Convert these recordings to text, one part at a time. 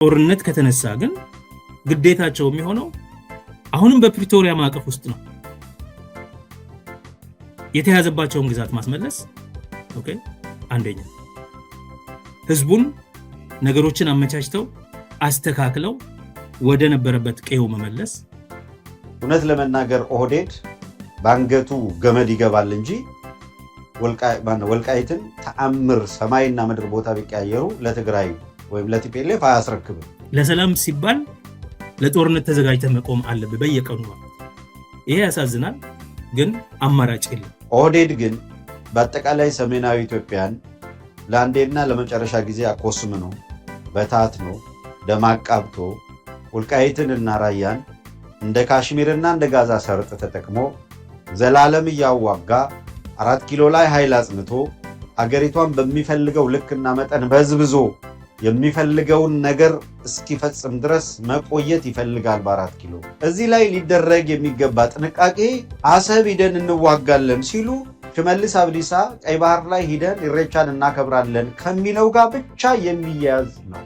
ጦርነት ከተነሳ ግን ግዴታቸው የሚሆነው አሁንም በፕሪቶሪያ ማዕቀፍ ውስጥ ነው። የተያዘባቸውን ግዛት ማስመለስ ኦኬ አንደኛ ህዝቡን ነገሮችን አመቻችተው አስተካክለው ወደ ነበረበት ቀየው መመለስ። እውነት ለመናገር ኦህዴድ ባንገቱ ገመድ ይገባል እንጂ ወልቃይትን ተአምር ሰማይና ምድር ቦታ ቢቀያየሩ ለትግራይ ወይም ለቲፒኤልኤፍ አያስረክብም። ለሰላም ሲባል ለጦርነት ተዘጋጅተህ መቆም አለብህ በየቀኑ ማለት። ይሄ ያሳዝናል፣ ግን አማራጭ የለም። ኦህዴድ ግን በአጠቃላይ ሰሜናዊ ኢትዮጵያን ለአንዴና ለመጨረሻ ጊዜ አቆስምኖ በታትኖ ደማቃብቶ ወልቃይትንና ራያን እንደ ካሽሚርና እንደ ጋዛ ሰርጥ ተጠቅሞ ዘላለም እያዋጋ 4 ኪሎ ላይ ኃይል አጽንቶ አገሪቷን በሚፈልገው ልክና መጠን በዝብዞ የሚፈልገውን ነገር እስኪፈጽም ድረስ መቆየት ይፈልጋል በ4 ኪሎ። እዚህ ላይ ሊደረግ የሚገባ ጥንቃቄ አሰብ ሂደን እንዋጋለን ሲሉ ሽመልስ አብዲሳ ቀይ ባህር ላይ ሂደን ኢሬቻን እናከብራለን ከሚለው ጋር ብቻ የሚያያዝ ነው።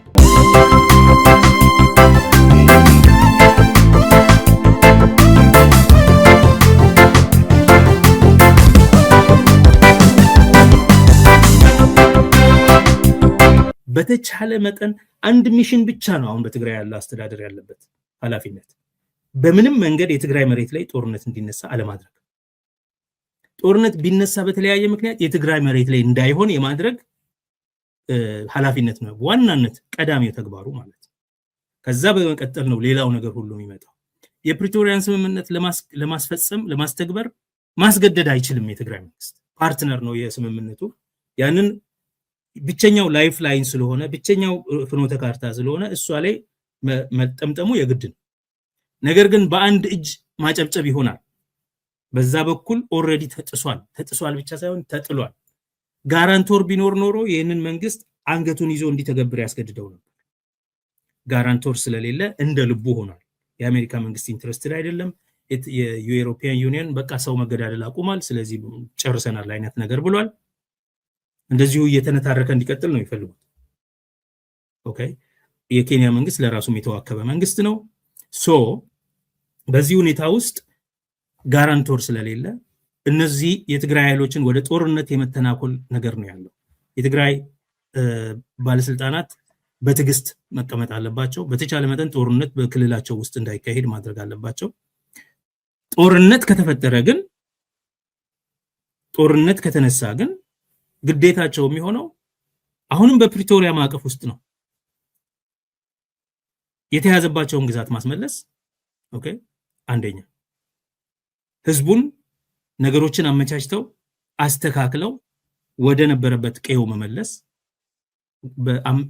በተቻለ መጠን አንድ ሚሽን ብቻ ነው አሁን በትግራይ ያለው አስተዳደር ያለበት ኃላፊነት፣ በምንም መንገድ የትግራይ መሬት ላይ ጦርነት እንዲነሳ አለማድረግ። ጦርነት ቢነሳ በተለያየ ምክንያት የትግራይ መሬት ላይ እንዳይሆን የማድረግ ኃላፊነት ነው ዋናነት ቀዳሚው ተግባሩ ማለት ነው። ከዛ በመቀጠል ነው ሌላው ነገር ሁሉ የሚመጣው። የፕሪቶሪያን ስምምነት ለማስፈጸም ለማስተግበር ማስገደድ አይችልም የትግራይ መንግስት። ፓርትነር ነው የስምምነቱ። ያንን ብቸኛው ላይፍ ላይን ስለሆነ ብቸኛው ፍኖተ ካርታ ስለሆነ እሷ ላይ መጠምጠሙ የግድ ነው። ነገር ግን በአንድ እጅ ማጨብጨብ ይሆናል። በዛ በኩል ኦሬዲ ተጥሷል ብቻ ሳይሆን ተጥሏል። ጋራንቶር ቢኖር ኖሮ ይህንን መንግስት አንገቱን ይዞ እንዲተገብር ያስገድደው ነበር። ጋራንቶር ስለሌለ እንደ ልቡ ሆኗል። የአሜሪካ መንግስት ኢንትረስትድ አይደለም። የዩሮፒያን ዩኒየን በቃ ሰው መገዳደል አቁሟል፣ ስለዚህ ጨርሰናል አይነት ነገር ብሏል። እንደዚሁ እየተነታረከ እንዲቀጥል ነው የሚፈልጉት። ኦኬ የኬንያ መንግስት ለራሱም የተዋከበ መንግስት ነው። ሶ በዚህ ሁኔታ ውስጥ ጋራንቶር ስለሌለ እነዚህ የትግራይ ኃይሎችን ወደ ጦርነት የመተናኮል ነገር ነው ያለው። የትግራይ ባለስልጣናት በትዕግስት መቀመጥ አለባቸው። በተቻለ መጠን ጦርነት በክልላቸው ውስጥ እንዳይካሄድ ማድረግ አለባቸው። ጦርነት ከተፈጠረ ግን ጦርነት ከተነሳ ግን ግዴታቸው የሚሆነው አሁንም በፕሪቶሪያ ማዕቀፍ ውስጥ ነው። የተያዘባቸውን ግዛት ማስመለስ ኦኬ አንደኛ ህዝቡን ነገሮችን አመቻችተው አስተካክለው ወደ ነበረበት ቀየው መመለስ።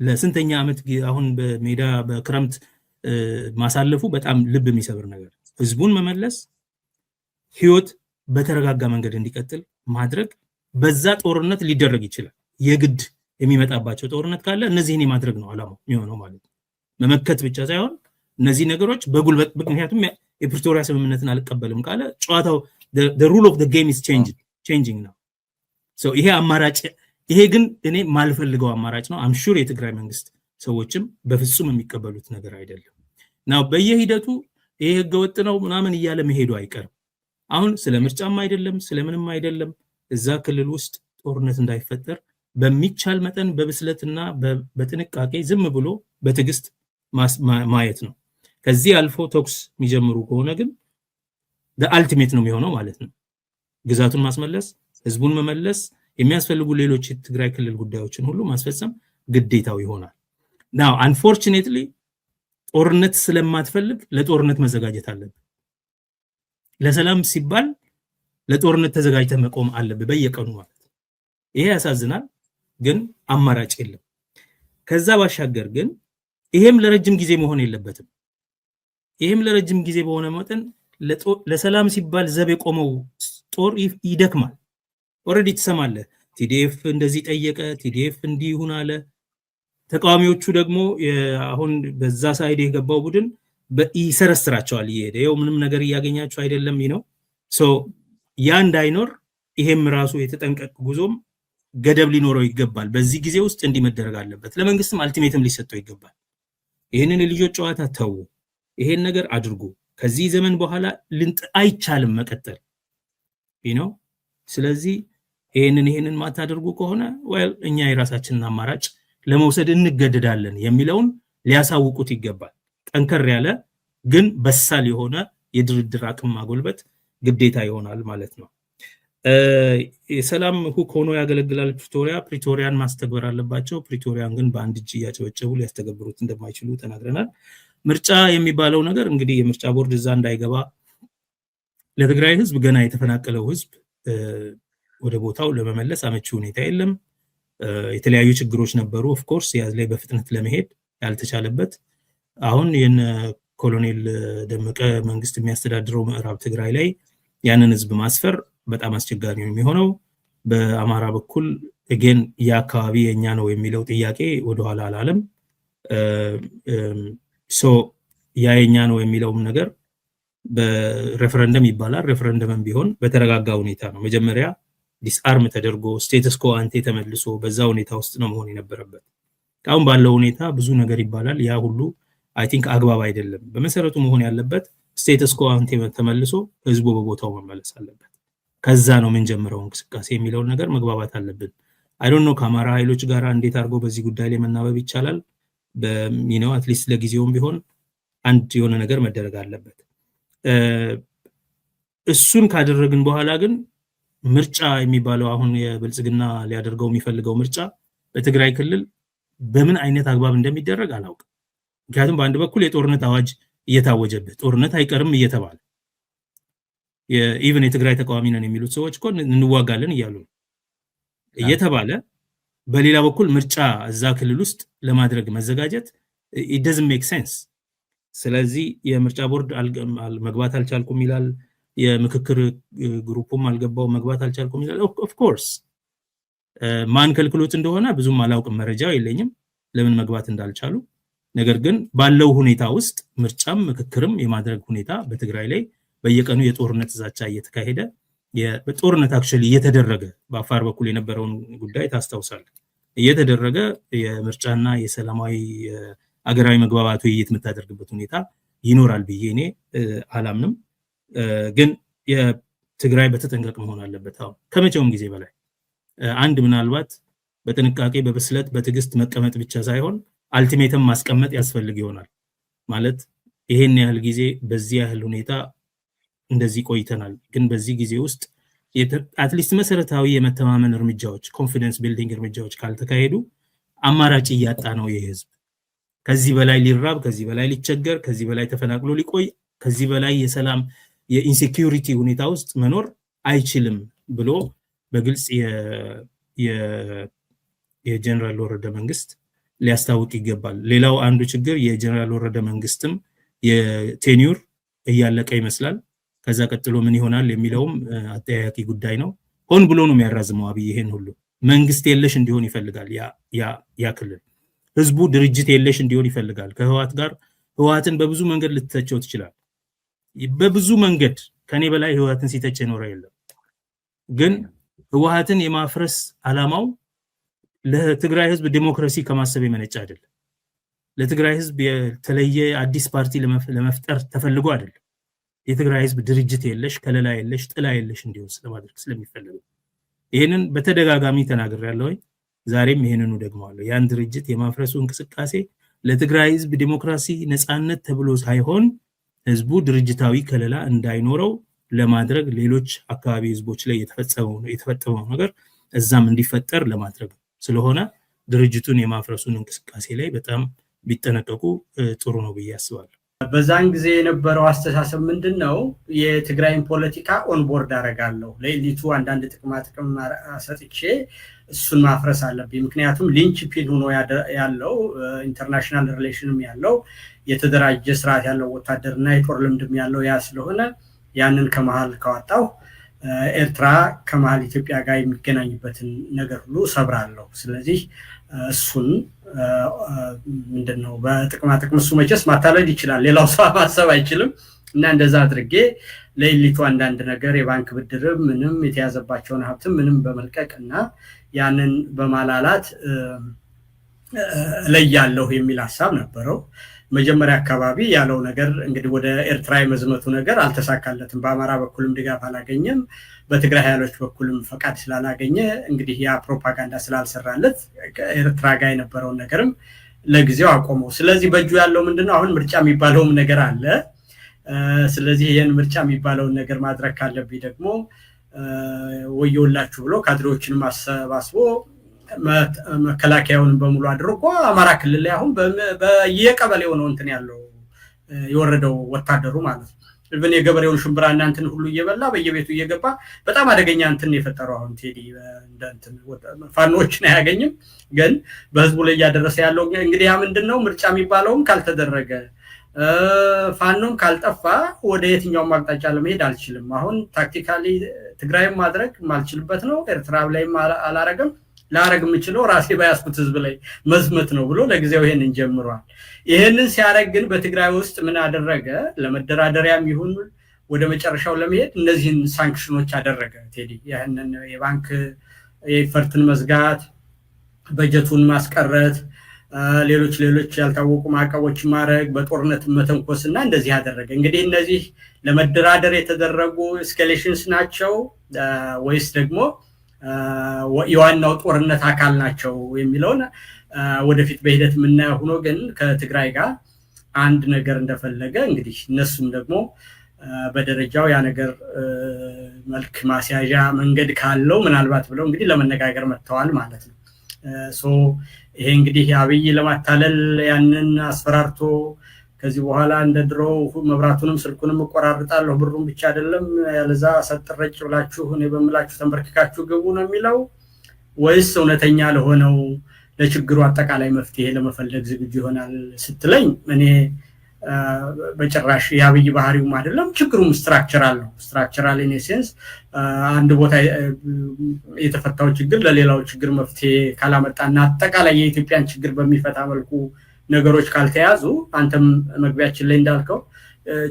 ለስንተኛ ዓመት አሁን በሜዳ በክረምት ማሳለፉ በጣም ልብ የሚሰብር ነገር። ህዝቡን መመለስ፣ ህይወት በተረጋጋ መንገድ እንዲቀጥል ማድረግ። በዛ ጦርነት ሊደረግ ይችላል። የግድ የሚመጣባቸው ጦርነት ካለ እነዚህን የማድረግ ነው አላማው የሚሆነው ማለት ነው። መመከት ብቻ ሳይሆን እነዚህ ነገሮች በጉልበት፣ ምክንያቱም የፕሪቶሪያ ስምምነትን አልቀበልም ካለ ጨዋታው the rule of the game is changing now. so ይሄ አማራጭ፣ ይሄ ግን እኔ ማልፈልገው አማራጭ ነው። I'm sure የትግራይ መንግስት ሰዎችም በፍጹም የሚቀበሉት ነገር አይደለም። now በየሂደቱ ይሄ ህገወጥ ነው ምናምን እያለ መሄዱ አይቀርም። አሁን ስለ ምርጫም አይደለም ስለምንም አይደለም። እዛ ክልል ውስጥ ጦርነት እንዳይፈጠር በሚቻል መጠን በብስለትና በጥንቃቄ ዝም ብሎ በትዕግስት ማየት ነው። ከዚህ አልፎ ተኩስ የሚጀምሩ ከሆነ ግን the ultimate ነው የሚሆነው ማለት ነው። ግዛቱን ማስመለስ፣ ህዝቡን መመለስ፣ የሚያስፈልጉ ሌሎች የትግራይ ክልል ጉዳዮችን ሁሉ ማስፈጸም ግዴታው ይሆናል። now unfortunately ጦርነት ስለማትፈልግ ለጦርነት መዘጋጀት አለብህ። ለሰላም ሲባል ለጦርነት ተዘጋጅተህ መቆም አለብህ በየቀኑ ማለት ነው። ይሄ ያሳዝናል፣ ግን አማራጭ የለም። ከዛ ባሻገር ግን ይሄም ለረጅም ጊዜ መሆን የለበትም። ይሄም ለረጅም ጊዜ በሆነ መጠን ለሰላም ሲባል ዘብ የቆመው ጦር ይደክማል። ኦሬዲ ትሰማለህ፣ ቲዲኤፍ እንደዚህ ጠየቀ፣ ቲዲኤፍ እንዲህ ይሁን አለ። ተቃዋሚዎቹ ደግሞ አሁን በዛ ሳይድ የገባው ቡድን ይሰረስራቸዋል እየሄደ ይኸው ምንም ነገር እያገኛቸው አይደለም ነው። ሶ ያ እንዳይኖር ይሄም ራሱ የተጠንቀቅ ጉዞም ገደብ ሊኖረው ይገባል። በዚህ ጊዜ ውስጥ እንዲመደረግ አለበት። ለመንግስትም አልቲሜትም ሊሰጠው ይገባል። ይሄንን የልጆች ጨዋታ ተው፣ ይሄን ነገር አድርጉ፣ ከዚህ ዘመን በኋላ አይቻልም መቀጠል ነው። ስለዚህ ይሄንን ማታደርጉ ከሆነ እኛ የራሳችንን አማራጭ ለመውሰድ እንገደዳለን የሚለውን ሊያሳውቁት ይገባል። ጠንከር ያለ ግን በሳል የሆነ የድርድር አቅም ማጎልበት ግዴታ ይሆናል ማለት ነው። የሰላም ሁክ ሆኖ ያገለግላል ፕሪቶሪያን ማስተግበር አለባቸው። ፕሪቶሪያን ግን በአንድ እጅ እያጨበጨቡ ሊያስተገብሩት እንደማይችሉ ተናግረናል። ምርጫ የሚባለው ነገር እንግዲህ የምርጫ ቦርድ እዛ እንዳይገባ ለትግራይ ህዝብ ገና የተፈናቀለው ህዝብ ወደ ቦታው ለመመለስ አመቺ ሁኔታ የለም። የተለያዩ ችግሮች ነበሩ። ኦፍ ኮርስ ያዝ ላይ በፍጥነት ለመሄድ ያልተቻለበት አሁን የነ ኮሎኔል ደመቀ መንግስት የሚያስተዳድረው ምዕራብ ትግራይ ላይ ያንን ህዝብ ማስፈር በጣም አስቸጋሪ ነው የሚሆነው። በአማራ በኩል again የአካባቢ የኛ ነው የሚለው ጥያቄ ወደ ኋላ አላለም። የኛ ነው የሚለውም ነገር በሬፈረንደም ይባላል። ሬፈረንደምም ቢሆን በተረጋጋ ሁኔታ ነው መጀመሪያ ዲስአርም ተደርጎ ስቴተስ ኮ አንቴ ተመልሶ በዛ ሁኔታ ውስጥ ነው መሆን የነበረበት። አሁን ባለው ሁኔታ ብዙ ነገር ይባላል። ያ ሁሉ አይ ቲንክ አግባብ አይደለም። በመሰረቱ መሆን ያለበት ስቴተስ ኮ አንቴ ተመልሶ ህዝቡ በቦታው መመለስ አለበት። ከዛ ነው ምን ጀምረው እንቅስቃሴ የሚለው ነገር መግባባት አለብን። አይ ዶንት ኖ ከአማራ ኃይሎች ጋር እንዴት አድርጎ በዚህ ጉዳይ ላይ መናበብ ይቻላል። በሚኖ አትሊስት ለጊዜውም ቢሆን አንድ የሆነ ነገር መደረግ አለበት። እሱን ካደረግን በኋላ ግን ምርጫ የሚባለው አሁን የብልጽግና ሊያደርገው የሚፈልገው ምርጫ በትግራይ ክልል በምን አይነት አግባብ እንደሚደረግ አላውቅም። ምክንያቱም በአንድ በኩል የጦርነት አዋጅ እየታወጀበት ጦርነት አይቀርም እየተባለ ኢቭን የትግራይ ተቃዋሚ ነን የሚሉት ሰዎች እኮ እንዋጋለን እያሉ እየተባለ በሌላ በኩል ምርጫ እዛ ክልል ውስጥ ለማድረግ መዘጋጀት it doesn't make sense። ስለዚህ የምርጫ ቦርድ መግባት አልቻልኩም ይላል። የምክክር ግሩፕም አልገባው መግባት አልቻልኩም ይላል። ኦፍ ኮርስ ማን ከልክሎት እንደሆነ ብዙም አላውቅም፣ መረጃው የለኝም ለምን መግባት እንዳልቻሉ። ነገር ግን ባለው ሁኔታ ውስጥ ምርጫም ምክክርም የማድረግ ሁኔታ በትግራይ ላይ በየቀኑ የጦርነት ዛቻ እየተካሄደ በጦርነት አክቹሊ እየተደረገ በአፋር በኩል የነበረውን ጉዳይ ታስታውሳለህ። እየተደረገ የምርጫና የሰላማዊ አገራዊ መግባባት ውይይት የምታደርግበት ሁኔታ ይኖራል ብዬ እኔ አላምንም። ግን የትግራይ በተጠንቀቅ መሆን አለበት። አሁን ከመቼውም ጊዜ በላይ አንድ ምናልባት በጥንቃቄ በብስለት በትዕግስት መቀመጥ ብቻ ሳይሆን አልቲሜተም ማስቀመጥ ያስፈልግ ይሆናል። ማለት ይሄን ያህል ጊዜ በዚህ ያህል ሁኔታ እንደዚህ ቆይተናል፣ ግን በዚህ ጊዜ ውስጥ አትሊስት መሰረታዊ የመተማመን እርምጃዎች ኮንፊደንስ ቢልዲንግ እርምጃዎች ካልተካሄዱ አማራጭ እያጣ ነው ይሄ ህዝብ። ከዚህ በላይ ሊራብ፣ ከዚህ በላይ ሊቸገር፣ ከዚህ በላይ ተፈናቅሎ ሊቆይ፣ ከዚህ በላይ የሰላም የኢንሴኪዩሪቲ ሁኔታ ውስጥ መኖር አይችልም ብሎ በግልጽ የጀነራል ወረደ መንግስት ሊያስታውቅ ይገባል። ሌላው አንዱ ችግር የጀነራል ወረደ መንግስትም የቴኒዩር እያለቀ ይመስላል። ከዛ ቀጥሎ ምን ይሆናል የሚለውም አጠያያቂ ጉዳይ ነው። ሆን ብሎ ነው የሚያራዝመው አብይ ይሄን ሁሉ። መንግስት የለሽ እንዲሆን ይፈልጋል ያ ክልል። ህዝቡ ድርጅት የለሽ እንዲሆን ይፈልጋል። ከህዋት ጋር ህዋትን በብዙ መንገድ ልትተቸው ትችላል። በብዙ መንገድ ከኔ በላይ ህዋትን ሲተች የኖረ የለም። ግን ህዋትን የማፍረስ አላማው ለትግራይ ህዝብ ዲሞክራሲ ከማሰብ የመነጨ አይደለም። ለትግራይ ህዝብ የተለየ አዲስ ፓርቲ ለመፍጠር ተፈልጎ አይደለም። የትግራይ ህዝብ ድርጅት የለሽ፣ ከለላ የለሽ፣ ጥላ የለሽ እንዲሆን ስለማድረግ ስለሚፈልግ ይሄንን በተደጋጋሚ ተናግሬያለሁኝ። ዛሬም ይሄንኑ ደግመዋለሁ። ያን ድርጅት የማፍረሱ እንቅስቃሴ ለትግራይ ህዝብ ዲሞክራሲ ነፃነት ተብሎ ሳይሆን ህዝቡ ድርጅታዊ ከለላ እንዳይኖረው ለማድረግ ሌሎች አካባቢ ህዝቦች ላይ የተፈጸመው ነገር እዛም እንዲፈጠር ለማድረግ ስለሆነ ድርጅቱን የማፍረሱን እንቅስቃሴ ላይ በጣም ቢጠነቀቁ ጥሩ ነው ብዬ አስባለሁ። በዛን ጊዜ የነበረው አስተሳሰብ ምንድነው? የትግራይን ፖለቲካ ኦንቦርድ አደርጋለሁ፣ ለኤሊቱ አንዳንድ ጥቅም ሰጥቼ እሱን ማፍረስ አለብኝ። ምክንያቱም ሊንች ፒን ሆኖ ያለው ኢንተርናሽናል ሪሌሽንም ያለው የተደራጀ ስርዓት ያለው ወታደርና የጦር ልምድም ያለው ያ ስለሆነ ያንን ከመሃል ካወጣው ኤርትራ ከመሃል ኢትዮጵያ ጋር የሚገናኝበትን ነገር ሁሉ ሰብራለሁ። ስለዚህ እሱን ምንድነው በጥቅማ ጥቅም እሱ መቼስ ማታለል ይችላል፣ ሌላው ሰው ማሰብ አይችልም። እና እንደዛ አድርጌ ለኤሊቱ አንዳንድ ነገር የባንክ ብድር ምንም የተያዘባቸውን ሀብት ምንም በመልቀቅና ያንን በማላላት ላይ ያለው የሚል ሐሳብ ነበረው። መጀመሪያ አካባቢ ያለው ነገር እንግዲህ ወደ ኤርትራ የመዝመቱ ነገር አልተሳካለትም። በአማራ በኩልም ድጋፍ አላገኘም፣ በትግራይ ኃይሎች በኩልም ፈቃድ ስላላገኘ እንግዲህ ያ ፕሮፓጋንዳ ስላልሰራለት ኤርትራ ጋር የነበረውን ነገርም ለጊዜው አቆመው። ስለዚህ በእጁ ያለው ምንድነው? አሁን ምርጫ የሚባለውም ነገር አለ። ስለዚህ ይሄን ምርጫ የሚባለውን ነገር ማድረግ ካለብኝ ደግሞ ወየውላችሁ ብሎ ካድሬዎችን ማሰባስቦ መከላከያውን በሙሉ አድርጎ አማራ ክልል ላይ አሁን በየቀበሌው ነው እንትን ያለው የወረደው ወታደሩ ማለት ነው። ኢቭን የገበሬውን ሽምብራ እናንተን ሁሉ እየበላ በየቤቱ እየገባ በጣም አደገኛ እንትን የፈጠረው አሁን ቴዲ እንትን ፋኖችን አያገኝም፣ ግን በህዝቡ ላይ ያደረሰ ያለው እንግዲህ ያ ምንድነው? ምርጫ የሚባለውም ካልተደረገ ፋኖም ካልጠፋ ወደ የትኛው አቅጣጫ ለመሄድ አልችልም። አሁን ታክቲካሊ ትግራይም ማድረግ ማልችልበት ነው፣ ኤርትራ ላይም አላረግም፣ ላረግ የምችለው ራሴ ባያስኩት ህዝብ ላይ መዝመት ነው ብሎ ለጊዜው ይሄንን ጀምሯል። ይሄንን ሲያረግ ግን በትግራይ ውስጥ ምን አደረገ? ለመደራደሪያም ይሁን ወደ መጨረሻው ለመሄድ እነዚህን ሳንክሽኖች አደረገ ቴዲ። ያንን የባንክ የኢፈርትን መዝጋት፣ በጀቱን ማስቀረት፣ ሌሎች ያልታወቁ ማዕቀቦች ማድረግ፣ በጦርነት መተንኮስና እንደዚህ አደረገ። እንግዲህ እነዚህ ለመደራደር የተደረጉ ኤስኬሌሽንስ ናቸው ወይስ ደግሞ የዋናው ጦርነት አካል ናቸው የሚለውን ወደፊት በሂደት የምናየው ሆኖ ግን ከትግራይ ጋር አንድ ነገር እንደፈለገ እንግዲህ እነሱም ደግሞ በደረጃው ያ ነገር መልክ ማስያዣ መንገድ ካለው ምናልባት ብለው እንግዲህ ለመነጋገር መጥተዋል ማለት ነው። ይሄ እንግዲህ አብይ ለማታለል ያንን አስፈራርቶ ከዚህ በኋላ እንደ ድሮ መብራቱንም ስልኩንም እቆራርጣለሁ ብሩን ብቻ አይደለም ያለዛ ሰጥረጭ ብላችሁ እኔ በምላችሁ ተንበርክካችሁ ግቡ ነው የሚለው ወይስ እውነተኛ ለሆነው ለችግሩ አጠቃላይ መፍትሄ ለመፈለግ ዝግጁ ይሆናል ስትለኝ እኔ በጭራሽ የአብይ ባህሪውም አይደለም፣ ችግሩም ስትራክቸራል ነው። ስትራክቸራል ኢን ሴንስ አንድ ቦታ የተፈታው ችግር ለሌላው ችግር መፍትሄ ካላመጣና አጠቃላይ የኢትዮጵያን ችግር በሚፈታ መልኩ ነገሮች ካልተያዙ አንተም መግቢያችን ላይ እንዳልከው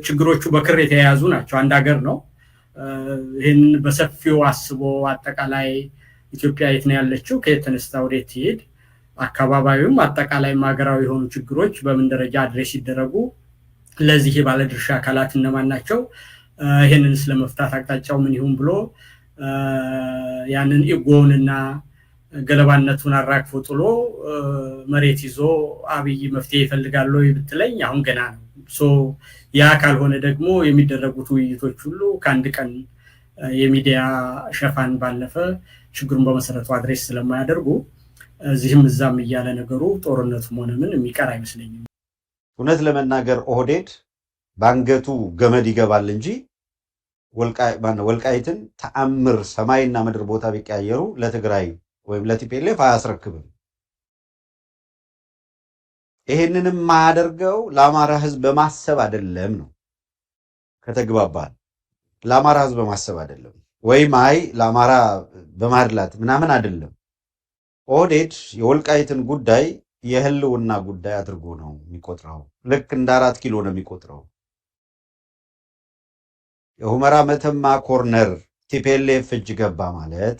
ችግሮቹ በክር የተያያዙ ናቸው። አንድ ሀገር ነው። ይሄንን በሰፊው አስቦ አጠቃላይ ኢትዮጵያ የት ነው ያለችው፣ ከየት ተነስታ ወዴት ትሄድ፣ አካባቢውም አጠቃላይ ሀገራዊ የሆኑ ችግሮች በምን ደረጃ አድሬስ ይደረጉ፣ ለዚህ ባለድርሻ አካላት እነማን ናቸው፣ ይሄንን ስለመፍታት አቅጣጫው ምን ይሁን ብሎ ያንን ኢጎውንና ገለባነቱን አራግፎ ጥሎ መሬት ይዞ አብይ መፍትሄ ይፈልጋል ወይ ብትለኝ አሁን ገና ነው። ያ ካልሆነ ደግሞ የሚደረጉት ውይይቶች ሁሉ ከአንድ ቀን የሚዲያ ሸፋን ባለፈ ችግሩን በመሰረቱ አድሬስ ስለማያደርጉ እዚህም እዛም እያለ ነገሩ ጦርነቱም ሆነ ምን የሚቀር አይመስለኝም። እውነት ለመናገር ኦህዴድ ባንገቱ ገመድ ይገባል እንጂ ወልቃይትን ተአምር ሰማይና ምድር ቦታ ቢቀያየሩ ለትግራይ ወይም ለቲፒኤልኤፍ አያስረክብም። ይሄንንም ማያደርገው ለአማራ ህዝብ በማሰብ አይደለም ነው። ከተግባባል ለአማራ ህዝብ በማሰብ አይደለም፣ ወይም አይ ለአማራ በማድላት ምናምን አይደለም። ኦህዴድ የወልቃይትን ጉዳይ የህልውና ጉዳይ አድርጎ ነው የሚቆጥረው። ልክ እንደ 4 ኪሎ ነው የሚቆጥረው። የሁመራ መተማ ኮርነር ቲፒኤልኤፍ እጅ ገባ ማለት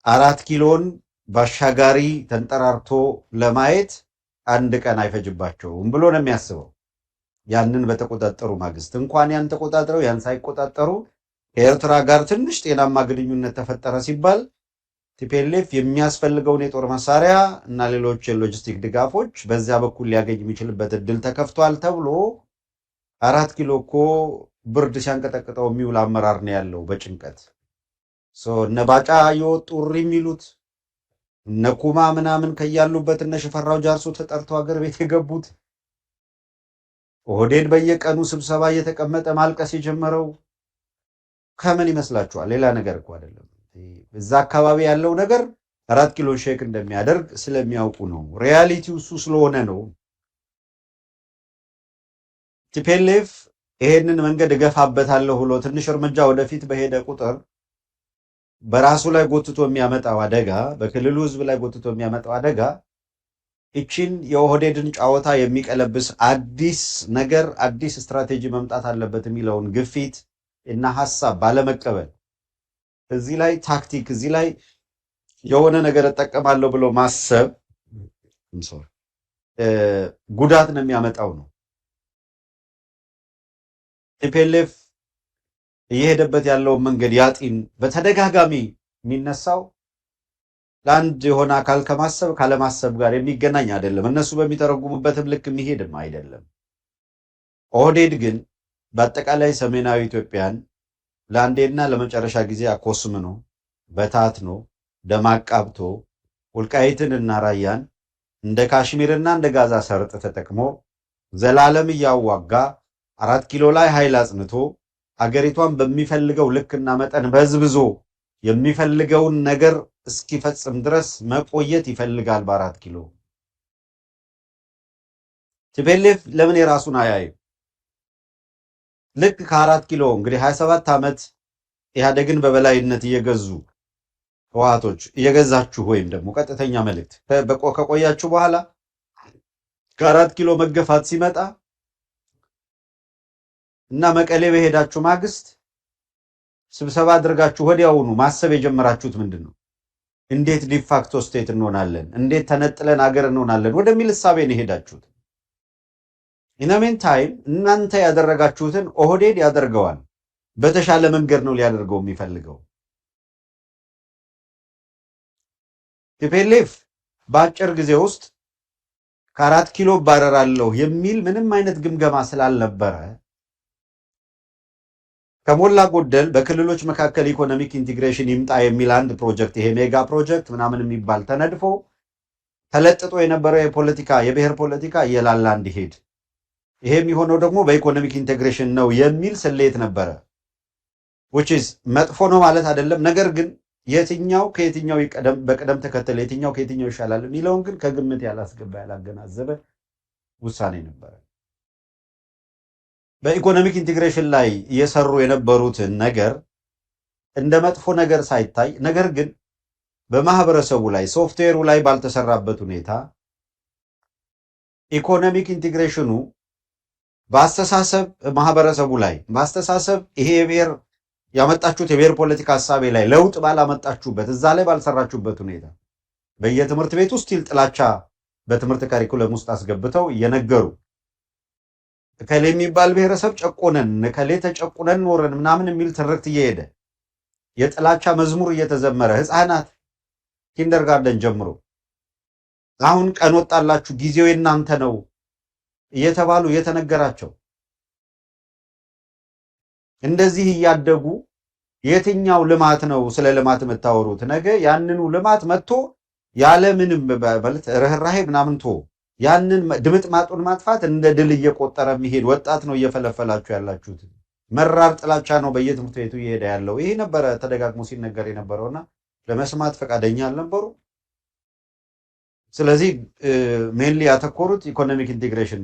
4 ኪሎን ባሻጋሪ ተንጠራርቶ ለማየት አንድ ቀን አይፈጅባቸውም ብሎ ነው የሚያስበው። ያንን በተቆጣጠሩ ማግስት እንኳን ያን ተቆጣጠረው ያን ሳይቆጣጠሩ ከኤርትራ ጋር ትንሽ ጤናማ ግንኙነት ተፈጠረ ሲባል ቲፒኤልኤፍ የሚያስፈልገውን የጦር መሳሪያ እና ሌሎች የሎጂስቲክ ድጋፎች በዚያ በኩል ሊያገኝ የሚችልበት እድል ተከፍቷል ተብሎ 4 ኪሎ እኮ ብርድ ሲያንቀጠቅጠው የሚውል አመራር ነው ያለው በጭንቀት እነ ባጫ የወጡ እሪ የሚሉት እነ ኩማ ምናምን ከያሉበት እነ ሽፈራው ጃርሶ ተጠርተው ሀገር ቤት የገቡት ኦህዴድ በየቀኑ ስብሰባ እየተቀመጠ ማልቀስ የጀመረው ከምን ይመስላችኋል? ሌላ ነገር እኮ አይደለም። እዛ አካባቢ ያለው ነገር 4 ኪሎ ሼክ እንደሚያደርግ ስለሚያውቁ ነው። ሪያሊቲው እሱ ስለሆነ ነው። ቲፒኤልኤፍ ይሄንን መንገድ እገፋበታለሁ ብሎ ትንሽ እርምጃ ወደፊት በሄደ ቁጥር በራሱ ላይ ጎትቶ የሚያመጣው አደጋ፣ በክልሉ ህዝብ ላይ ጎትቶ የሚያመጣው አደጋ እቺን የኦህዴድን ጫወታ የሚቀለብስ አዲስ ነገር፣ አዲስ ስትራቴጂ መምጣት አለበት የሚለውን ግፊት እና ሐሳብ ባለመቀበል እዚህ ላይ ታክቲክ፣ እዚህ ላይ የሆነ ነገር እጠቀማለሁ ብሎ ማሰብ ጉዳት ነው የሚያመጣው ነው። ቲፒኤልኤፍ እየሄደበት ያለውን መንገድ ያጢን በተደጋጋሚ የሚነሳው ለአንድ የሆነ አካል ከማሰብ ካለማሰብ ጋር የሚገናኝ አይደለም። እነሱ በሚተረጉሙበትም ልክ የሚሄድም አይደለም። ኦህዴድ ግን በአጠቃላይ ሰሜናዊ ኢትዮጵያን ለአንዴና ለመጨረሻ ጊዜ አኮስምኖ በታትኖ ደም አቃብቶ ወልቃይትን እና ራያን እንደ ካሽሚርና እንደ ጋዛ ሰርጥ ተጠቅሞ ዘላለም እያዋጋ 4 ኪሎ ላይ ኃይል አጽንቶ አገሪቷን በሚፈልገው ልክና መጠን በዝብዞ የሚፈልገውን ነገር እስኪፈጽም ድረስ መቆየት ይፈልጋል። በ4 ኪሎ ቲፒኤልኤፍ ለምን የራሱን አያይም? ልክ ከ4 ኪሎ እንግዲህ 27 ዓመት ኢህአዴግን በበላይነት እየገዙ ህወሓቶች እየገዛችሁ ወይም ደግሞ ቀጥተኛ መልእክት ከቆያችሁ በኋላ ከ4 ኪሎ መገፋት ሲመጣ እና መቀሌ በሄዳችሁ ማግስት ስብሰባ አድርጋችሁ ወዲያውኑ ማሰብ የጀመራችሁት ምንድን ነው? እንዴት ዲፋክቶ ስቴት እንሆናለን፣ እንዴት ተነጥለን አገር እንሆናለን ወደሚል እሳቤ ነው የሄዳችሁት። ኢነሜን ታይም እናንተ ያደረጋችሁትን ኦህዴድ ያደርገዋል። በተሻለ መንገድ ነው ሊያደርገው የሚፈልገው። ቲፒኤልኤፍ በአጭር ጊዜ ውስጥ ከ4 ኪሎ ባረራለሁ የሚል ምንም አይነት ግምገማ ስላልነበረ ከሞላ ጎደል በክልሎች መካከል ኢኮኖሚክ ኢንቲግሬሽን ይምጣ የሚል አንድ ፕሮጀክት፣ ይሄ ሜጋ ፕሮጀክት ምናምን የሚባል ተነድፎ ተለጥጦ የነበረው የብሔር ፖለቲካ እየላላ እንዲሄድ፣ ይሄ የሚሆነው ደግሞ በኢኮኖሚክ ኢንቴግሬሽን ነው የሚል ስሌት ነበረ። which is መጥፎ ነው ማለት አይደለም። ነገር ግን የትኛው ከየትኛው በቅደም ተከተል የትኛው ከየትኛው ይሻላል የሚለውን ግን ከግምት ያላስገባ ያላገናዘበ ውሳኔ ነበረ። በኢኮኖሚክ ኢንቴግሬሽን ላይ እየሰሩ የነበሩትን ነገር እንደ መጥፎ ነገር ሳይታይ፣ ነገር ግን በማህበረሰቡ ላይ ሶፍትዌሩ ላይ ባልተሰራበት ሁኔታ ኢኮኖሚክ ኢንቴግሬሽኑ በአስተሳሰብ ማህበረሰቡ ላይ በአስተሳሰብ ይሄ የብሔር ያመጣችሁት የብሔር ፖለቲካ ሐሳቤ ላይ ለውጥ ባላመጣችሁበት እዛ ላይ ባልሰራችሁበት ሁኔታ በየትምህርት ቤት ውስጥ ጥላቻ በትምህርት ካሪኩለም ውስጥ አስገብተው እየነገሩ ከሌ የሚባል ብሔረሰብ ጨቆነን ከሌ ተጨቁነን ኖረን ምናምን የሚል ትርክት እየሄደ የጥላቻ መዝሙር እየተዘመረ ህፃናት ኪንደርጋርደን ጀምሮ አሁን ቀን ወጣላችሁ ጊዜው የናንተ ነው እየተባሉ እየተነገራቸው እንደዚህ እያደጉ የትኛው ልማት ነው ስለ ልማት የምታወሩት? ነገ ያንኑ ልማት መጥቶ ያለ ምንም ማለት ርህራሄ ምናምን ያንን ድምጥ ማጡን ማጥፋት እንደ ድል እየቆጠረ የሚሄድ ወጣት ነው እየፈለፈላችሁ ያላችሁት። መራር ጥላቻ ነው በየትምህርት ቤቱ እየሄደ ያለው። ይሄ ነበረ ተደጋግሞ ሲነገር የነበረውና ለመስማት ፈቃደኛ አልነበሩ። ስለዚህ ሜንሊ ያተኮሩት ኢኮኖሚክ ኢንቴግሬሽን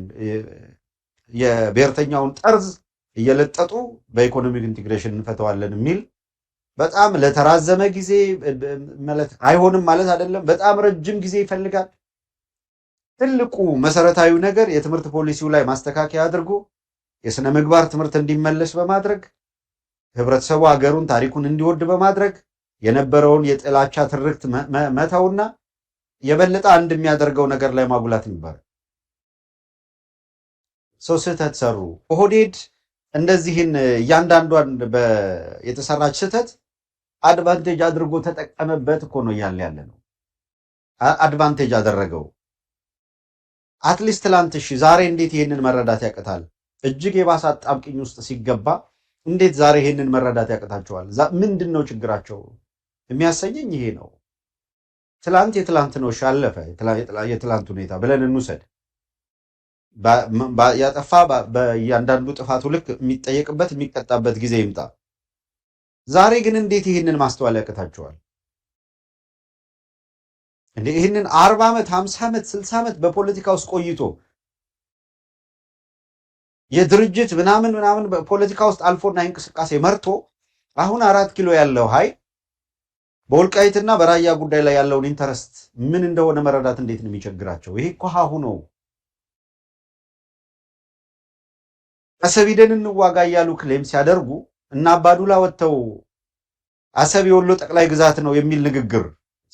የብሔርተኛውን ጠርዝ እየለጠጡ በኢኮኖሚክ ኢንቴግሬሽን እንፈተዋለን የሚል በጣም ለተራዘመ ጊዜ ማለት አይሆንም ማለት አይደለም፣ በጣም ረጅም ጊዜ ይፈልጋል። ትልቁ መሰረታዊ ነገር የትምህርት ፖሊሲው ላይ ማስተካከያ አድርጎ የሥነ ምግባር ትምህርት እንዲመለስ በማድረግ ህብረተሰቡ ሀገሩን ታሪኩን እንዲወድ በማድረግ የነበረውን የጥላቻ ትርክት መተውና የበለጠ አንድ የሚያደርገው ነገር ላይ ማጉላት ነበር። ስህተት ሰሩ። ኦህዴድ እንደዚህን እያንዳንዷን የተሰራች ስህተት አድቫንቴጅ አድርጎ ተጠቀመበት እኮ ነው እያለ ያለ ነው። አድቫንቴጅ አደረገው። አትሊስት ትላንት እሺ፣ ዛሬ እንዴት ይሄንን መረዳት ያቅታል? እጅግ የባሰ አጣብቂኝ ውስጥ ሲገባ እንዴት ዛሬ ይሄንን መረዳት ያቅታቸዋል? ምንድን ነው ችግራቸው? የሚያሰኘኝ ይሄ ነው። ትላንት የትላንት ነው፣ አለፈ። የትላንት ሁኔታ ብለን እንውሰድ። ያጠፋ በእያንዳንዱ ጥፋቱ ልክ የሚጠየቅበት የሚቀጣበት ጊዜ ይምጣ። ዛሬ ግን እንዴት ይህንን ማስተዋል ያቅታቸዋል? እንዴ ይህንን 40 ዓመት 50 ዓመት 60 ዓመት በፖለቲካ ውስጥ ቆይቶ የድርጅት ምናምን በፖለቲካ ውስጥ አልፎና እንቅስቃሴ መርቶ አሁን 4 ኪሎ ያለው ኃይል በወልቃይትና በራያ ጉዳይ ላይ ያለውን ኢንተረስት ምን እንደሆነ መረዳት እንዴት ነው የሚቸግራቸው? ይሄ እኮ ሀሁ ነው። አሰብ ሄደን እንዋጋ እያሉ ክሌም ሲያደርጉ እና አባዱላ ወጥተው አሰብ የወሎ ጠቅላይ ግዛት ነው የሚል ንግግር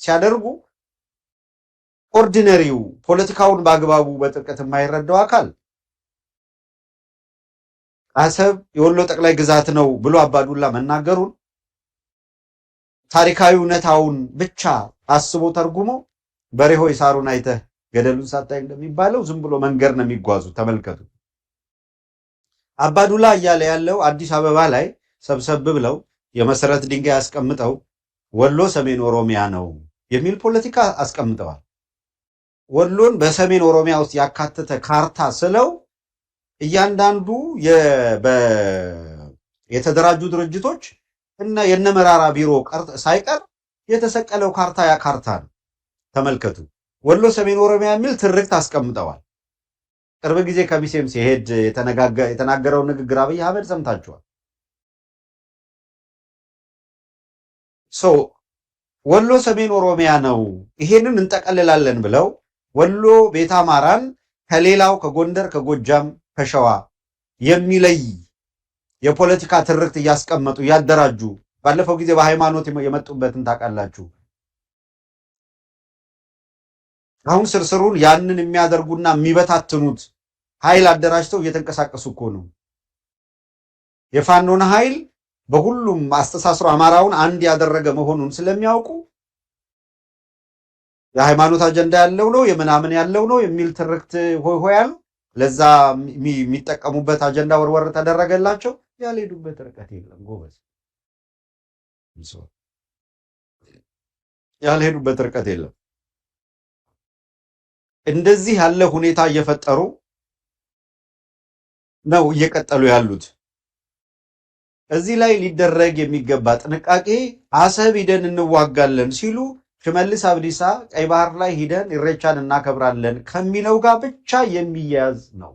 ሲያደርጉ ኦርዲነሪው ፖለቲካውን በአግባቡ በጥልቀት የማይረዳው አካል አሰብ የወሎ ጠቅላይ ግዛት ነው ብሎ አባዱላ መናገሩን ታሪካዊ እውነታውን ብቻ አስቦ ተርጉሞ በሬ ሆይ ሳሩን አይተህ ገደሉን ሳታይ እንደሚባለው ዝም ብሎ መንገድ ነው የሚጓዙ። ተመልከቱ። አባዱላ እያለ ያለው አዲስ አበባ ላይ ሰብሰብ ብለው የመሰረት ድንጋይ አስቀምጠው ወሎ ሰሜን ኦሮሚያ ነው የሚል ፖለቲካ አስቀምጠዋል። ወሎን በሰሜን ኦሮሚያ ውስጥ ያካተተ ካርታ ስለው እያንዳንዱ የተደራጁ ድርጅቶች እና የነመራራ ቢሮ ሳይቀር የተሰቀለው ካርታ ያ ካርታ ነው። ተመልከቱ። ወሎ ሰሜን ኦሮሚያ የሚል ትርክት አስቀምጠዋል። ቅርብ ጊዜ ከሚሴም ሲሄድ የተናገረው ንግግር አብይ አህመድ ሰምታችኋል። ወሎ ሰሜን ኦሮሚያ ነው ይሄንን እንጠቀልላለን ብለው ወሎ ቤተ አማራን ከሌላው ከጎንደር፣ ከጎጃም፣ ከሸዋ የሚለይ የፖለቲካ ትርክት እያስቀመጡ እያደራጁ ባለፈው ጊዜ በሃይማኖት የመጡበትን ታውቃላችሁ። አሁን ስርስሩን ያንን የሚያደርጉና የሚበታትኑት ኃይል አደራጅተው እየተንቀሳቀሱ እኮ ነው። የፋኖን ኃይል በሁሉም አስተሳስሮ አማራውን አንድ ያደረገ መሆኑን ስለሚያውቁ የሃይማኖት አጀንዳ ያለው ነው የምናምን ያለው ነው የሚል ትርክት ሆይ ሆይ ያሉ ለዛ የሚጠቀሙበት አጀንዳ ወርወር ተደረገላቸው። ያልሄዱበት ርቀት የለም ጎበዝ፣ ያልሄዱበት ርቀት የለም። እንደዚህ ያለ ሁኔታ እየፈጠሩ ነው እየቀጠሉ ያሉት። እዚህ ላይ ሊደረግ የሚገባ ጥንቃቄ አሰብ ሂደን እንዋጋለን ሲሉ ሽመልስ አብዲሳ ቀይ ባህር ላይ ሂደን ኢሬቻን እናከብራለን ከሚለው ጋር ብቻ የሚያያዝ ነው።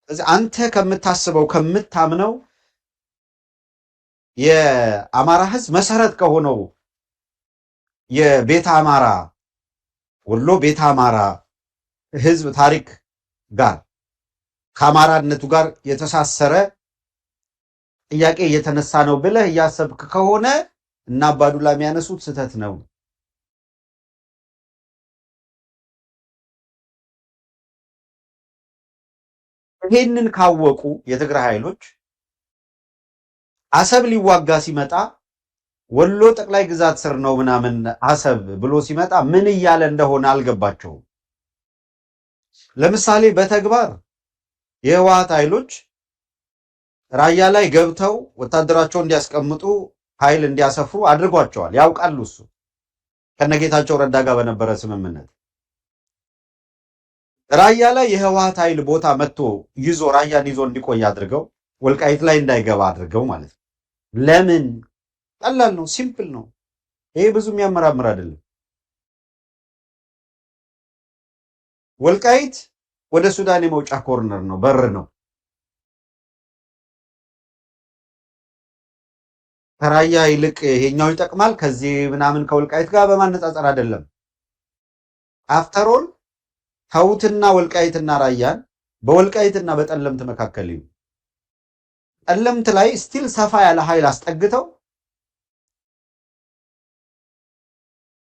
ስለዚህ አንተ ከምታስበው ከምታምነው የአማራ ሕዝብ መሰረት ከሆነው የቤተ አማራ ወሎ ቤተ አማራ ሕዝብ ታሪክ ጋር ከአማራነቱ ጋር የተሳሰረ ጥያቄ እየተነሳ ነው ብለህ እያሰብክ ከሆነ እና አባዱላ የሚያነሱት ስህተት ነው። ይሄንን ካወቁ የትግራይ ኃይሎች አሰብ ሊዋጋ ሲመጣ ወሎ ጠቅላይ ግዛት ስር ነው ምናምን አሰብ ብሎ ሲመጣ ምን እያለ እንደሆነ አልገባቸውም። ለምሳሌ በተግባር የህወሓት ኃይሎች ራያ ላይ ገብተው ወታደራቸውን እንዲያስቀምጡ ኃይል እንዲያሰፍሩ አድርጓቸዋል። ያውቃሉ። እሱ ከነጌታቸው ረዳ ጋር በነበረ ስምምነት ራያ ላይ የህወሓት ኃይል ቦታ መጥቶ ይዞ ራያን ይዞ እንዲቆይ አድርገው ወልቃይት ላይ እንዳይገባ አድርገው ማለት ነው። ለምን? ቀላል ነው፣ ሲምፕል ነው። ይሄ ብዙ የሚያመራምር አይደለም። ወልቃይት ወደ ሱዳን የመውጫ ኮርነር ነው፣ በር ነው። ከራያ ይልቅ ይሄኛው ይጠቅማል ከዚህ ምናምን ከወልቃይት ጋር በማነጻጸር አይደለም። አፍተሮል ተውትና ወልቃይትና ራያን በወልቃይትና በጠለምት መካከል ይሁን። ጠለምት ላይ ስቲል ሰፋ ያለ ኃይል አስጠግተው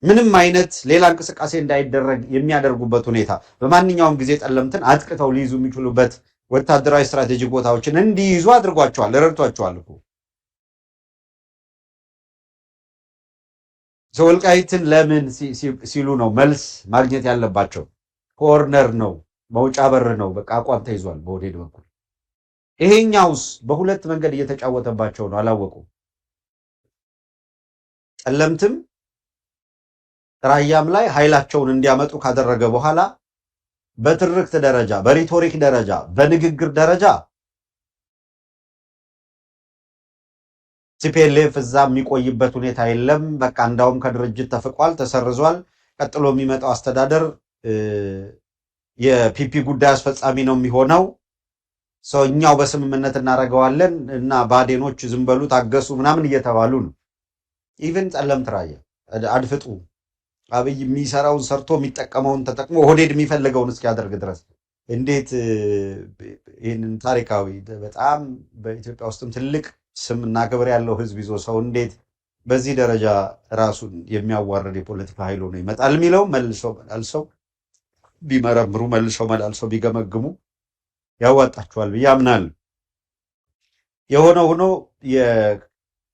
ምንም አይነት ሌላ እንቅስቃሴ እንዳይደረግ የሚያደርጉበት ሁኔታ በማንኛውም ጊዜ ጠለምትን አጥቅተው ሊይዙ የሚችሉበት ወታደራዊ ስትራቴጂክ ቦታዎችን እንዲይዙ አድርጓቸዋል፣ ረድቷቸዋል እኮ። ወልቃይትን ለምን ሲሉ ነው መልስ ማግኘት ያለባቸው። ኮርነር ነው፣ መውጫ በር ነው። በቃ አቋም ተይዟል በኦህዴድ በኩል። ይሄኛውስ በሁለት መንገድ እየተጫወተባቸው ነው፣ አላወቁም። ጠለምትም ራያም ላይ ኃይላቸውን እንዲያመጡ ካደረገ በኋላ በትርክት ደረጃ፣ በሪቶሪክ ደረጃ፣ በንግግር ደረጃ ቲፒኤልኤፍ እዛ የሚቆይበት ሁኔታ የለም። በቃ እንዳውም ከድርጅት ተፍቋል፣ ተሰርዟል። ቀጥሎ የሚመጣው አስተዳደር የፒፒ ጉዳይ አስፈጻሚ ነው የሚሆነው። እኛው በስምምነት እናደርገዋለን እና ባዴኖች ዝም በሉ ታገሱ ምናምን እየተባሉ ነው። ኢቭን ጠለምት ራያ አድፍጡ፣ አብይ የሚሰራውን ሰርቶ የሚጠቀመውን ተጠቅሞ ኦህዴድ የሚፈልገውን እስኪያደርግ ድረስ እንዴት ይህንን ታሪካዊ በጣም በኢትዮጵያ ውስጥም ትልቅ ስም እና ክብር ያለው ህዝብ ይዞ ሰው እንዴት በዚህ ደረጃ ራሱን የሚያዋርድ የፖለቲካ ኃይል ሆኖ ይመጣል የሚለው መልሰው መላልሰው ቢመረምሩ መልሰው መላልሰው ቢገመግሙ ያዋጣቸዋል ብዬ አምናለሁ። የሆነ ሆኖ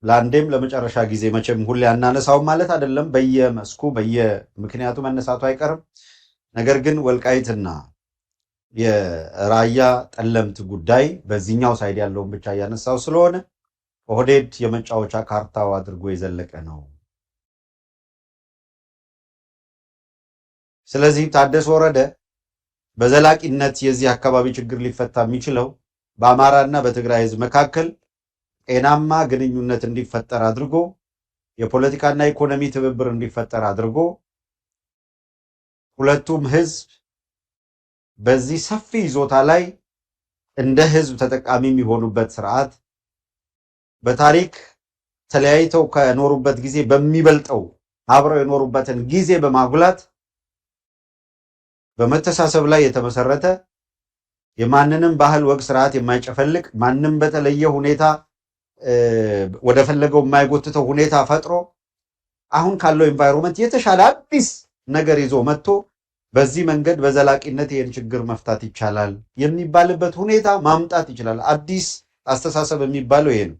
ለአንዴም ለመጨረሻ ጊዜ መቼም ሁሌ አናነሳውም ማለት አይደለም፣ በየመስኩ በየምክንያቱ መነሳቱ አይቀርም። ነገር ግን ወልቃይትና የራያ ጠለምት ጉዳይ በዚህኛው ሳይድ ያለውን ብቻ እያነሳው ስለሆነ ኦህዴድ የመጫወቻ ካርታው አድርጎ የዘለቀ ነው። ስለዚህ ታደሰ ወረደ በዘላቂነት የዚህ አካባቢ ችግር ሊፈታ የሚችለው በአማራና በትግራይ ህዝብ መካከል ጤናማ ግንኙነት እንዲፈጠር አድርጎ የፖለቲካና ኢኮኖሚ ትብብር እንዲፈጠር አድርጎ ሁለቱም ህዝብ በዚህ ሰፊ ይዞታ ላይ እንደ ህዝብ ተጠቃሚ የሚሆኑበት ስርዓት በታሪክ ተለያይተው ከኖሩበት ጊዜ በሚበልጠው አብረው የኖሩበትን ጊዜ በማጉላት በመተሳሰብ ላይ የተመሰረተ የማንንም ባህል ወግ ስርዓት የማይጨፈልቅ ማንም በተለየ ሁኔታ ወደ ፈለገው የማይጎትተው ሁኔታ ፈጥሮ አሁን ካለው ኤንቫይሮንመንት የተሻለ አዲስ ነገር ይዞ መጥቶ በዚህ መንገድ በዘላቂነት ይህን ችግር መፍታት ይቻላል የሚባልበት ሁኔታ ማምጣት ይችላል። አዲስ አስተሳሰብ የሚባለው ይሄ ነው።